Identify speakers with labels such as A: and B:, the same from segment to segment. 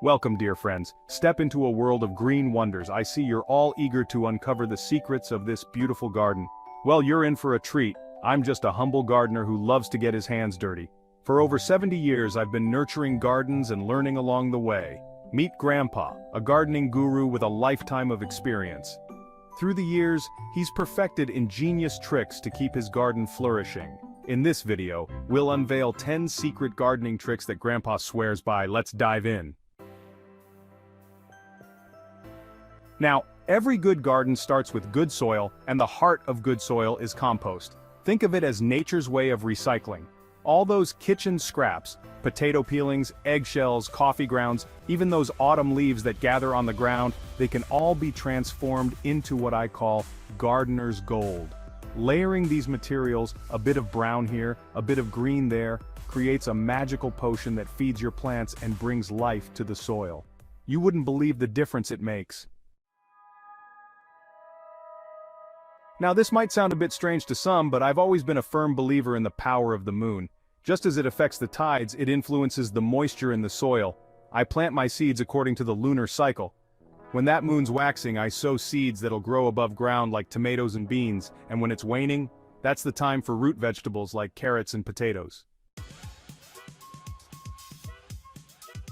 A: Welcome, dear friends. Step into a world of green wonders. I see you're all eager to uncover the secrets of this beautiful garden. Well, you're in for a treat. I'm just a humble gardener who loves to get his hands dirty. For over 70 years, I've been nurturing gardens and learning along the way. Meet Grandpa, a gardening guru with a lifetime of experience. Through the years, he's perfected ingenious tricks to keep his garden flourishing. In this video, we'll unveil 10 secret gardening tricks that Grandpa swears by. Let's dive in. Now, every good garden starts with good soil, and the heart of good soil is compost. Think of it as nature's way of recycling. All those kitchen scraps, potato peelings, eggshells, coffee grounds, even those autumn leaves that gather on the ground, they can all be transformed into what I call gardener's gold. Layering these materials, a bit of brown here, a bit of green there, creates a magical potion that feeds your plants and brings life to the soil. You wouldn't believe the difference it makes. Now, this might sound a bit strange to some, but I've always been a firm believer in the power of the moon. Just as it affects the tides, it influences the moisture in the soil. I plant my seeds according to the lunar cycle. When that moon's waxing, I sow seeds that'll grow above ground like tomatoes and beans, and when it's waning, that's the time for root vegetables like carrots and potatoes.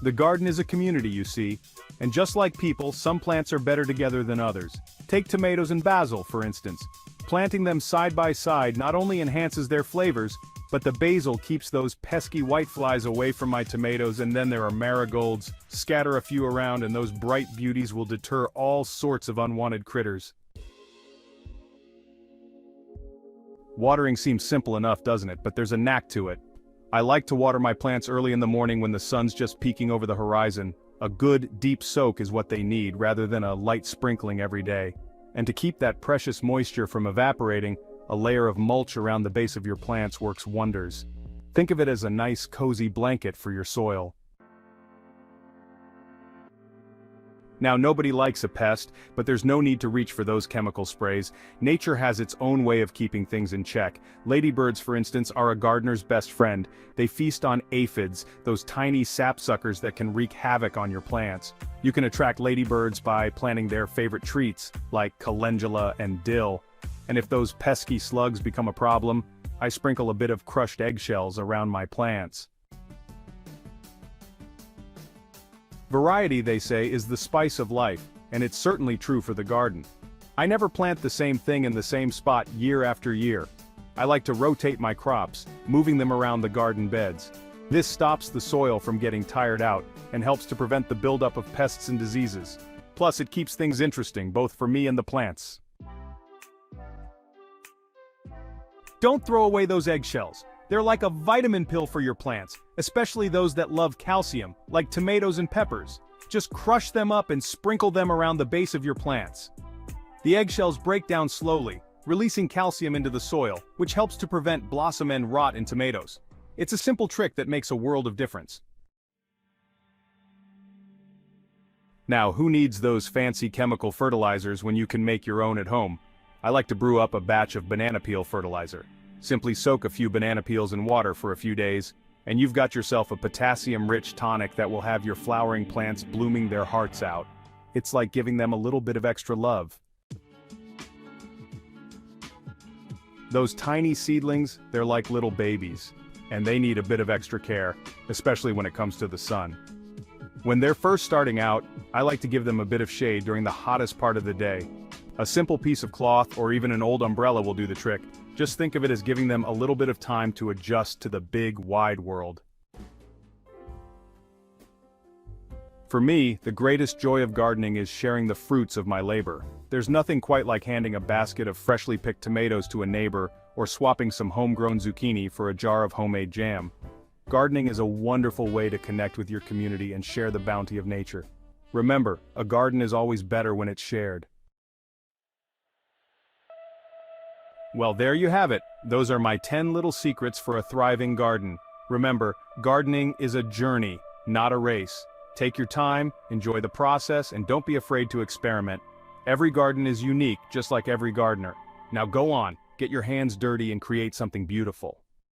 A: The garden is a community, you see, and just like people, some plants are better together than others. Take tomatoes and basil, for instance. Planting them side by side not only enhances their flavors, but the basil keeps those pesky whiteflies away from my tomatoes, and then there are marigolds. Scatter a few around and those bright beauties will deter all sorts of unwanted critters. Watering seems simple enough, doesn't it? But there's a knack to it. I like to water my plants early in the morning when the sun's just peeking over the horizon. A good, deep soak is what they need, rather than a light sprinkling every day. And to keep that precious moisture from evaporating, a layer of mulch around the base of your plants works wonders. Think of it as a nice, cozy blanket for your soil. Now, nobody likes a pest, but there's no need to reach for those chemical sprays. Nature has its own way of keeping things in check. Ladybirds, for instance, are a gardener's best friend. They feast on aphids, those tiny sapsuckers that can wreak havoc on your plants. You can attract ladybirds by planting their favorite treats, like calendula and dill. And if those pesky slugs become a problem, I sprinkle a bit of crushed eggshells around my plants. Variety, they say, is the spice of life, and it's certainly true for the garden. I never plant the same thing in the same spot year after year. I like to rotate my crops, moving them around the garden beds. This stops the soil from getting tired out, and helps to prevent the buildup of pests and diseases. Plus, it keeps things interesting, both for me and the plants. Don't throw away those eggshells. They're like a vitamin pill for your plants, especially those that love calcium, like tomatoes and peppers. Just crush them up and sprinkle them around the base of your plants. The eggshells break down slowly, releasing calcium into the soil, which helps to prevent blossom end rot in tomatoes. It's a simple trick that makes a world of difference. Now, who needs those fancy chemical fertilizers when you can make your own at home? I like to brew up a batch of banana peel fertilizer. Simply soak a few banana peels in water for a few days, and you've got yourself a potassium-rich tonic that will have your flowering plants blooming their hearts out. It's like giving them a little bit of extra love. Those tiny seedlings, they're like little babies, and they need a bit of extra care, especially when it comes to the sun. When they're first starting out, I like to give them a bit of shade during the hottest part of the day. A simple piece of cloth or even an old umbrella will do the trick. Just think of it as giving them a little bit of time to adjust to the big, wide world. For me, the greatest joy of gardening is sharing the fruits of my labor. There's nothing quite like handing a basket of freshly picked tomatoes to a neighbor or swapping some homegrown zucchini for a jar of homemade jam. Gardening is a wonderful way to connect with your community and share the bounty of nature. Remember, a garden is always better when it's shared. Well, there you have it. Those are my 10 little secrets for a thriving garden. Remember, gardening is a journey, not a race. Take your time, enjoy the process, and don't be afraid to experiment. Every garden is unique, just like every gardener. Now go on, get your hands dirty and create something beautiful.